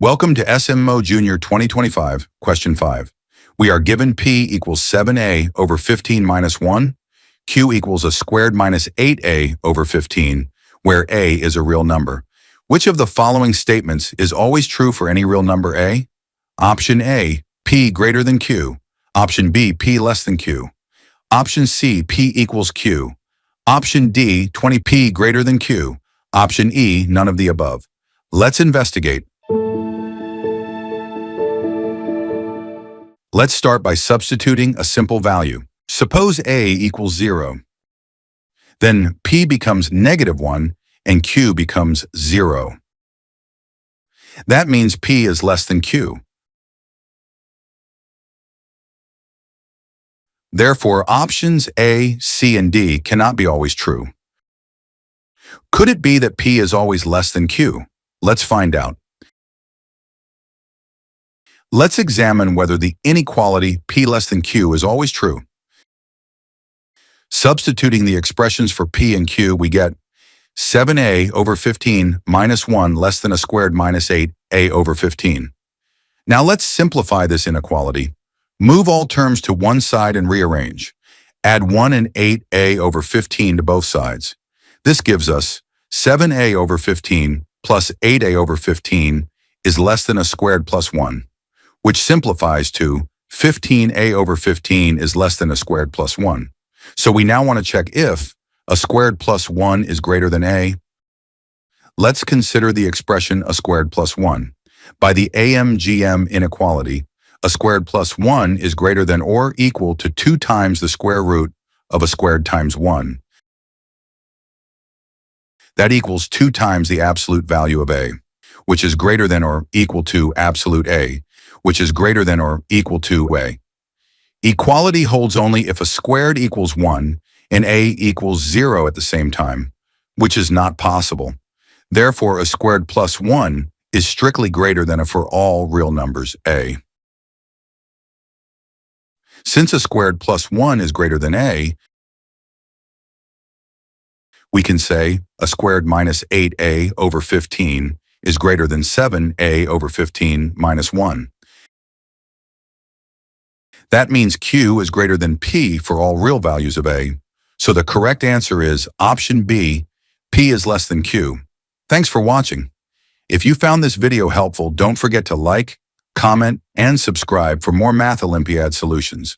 Welcome to SMO Junior 2025, question 5. We are given P equals 7a over 15 minus 1, Q equals a squared minus 8a over 15, where a is a real number. Which of the following statements is always true for any real number a? Option A, P greater than Q. Option B, P less than Q. Option C, P equals Q. Option D, 20P greater than Q. Option E, none of the above. Let's investigate. Let's start by substituting a simple value. Suppose a equals 0. Then P becomes -1 and Q becomes 0. That means P is less than Q. Therefore, options A, C, and D cannot be always true. Could it be that P is always less than Q? Let's find out. Let's examine whether the inequality P less than Q is always true. Substituting the expressions for P and Q, we get 7a over 15 minus 1 less than a squared minus 8a over 15. Now let's simplify this inequality. Move all terms to one side and rearrange. Add 1 and 8a over 15 to both sides. This gives us 7a over 15 plus 8a over 15 is less than a squared plus 1, which simplifies to 15a over 15 is less than a squared plus 1. So we now want to check if a squared plus 1 is greater than a. Let's consider the expression a squared plus 1. By the AMGM inequality, a squared plus 1 is greater than or equal to 2 times the square root of a squared times 1. That equals 2 times the absolute value of a, which is greater than or equal to absolute a, which is greater than or equal to a. Equality holds only if a squared equals 1 and a equals 0 at the same time, which is not possible. Therefore, a squared plus 1 is strictly greater than a for all real numbers a. Since a squared plus 1 is greater than a, we can say a squared minus 8a over 15 is greater than 7a over 15 minus 1. That means Q is greater than P for all real values of a. So the correct answer is option B, P is less than Q. Thanks for watching. If you found this video helpful, don't forget to like, comment, and subscribe for more Math Olympiad solutions.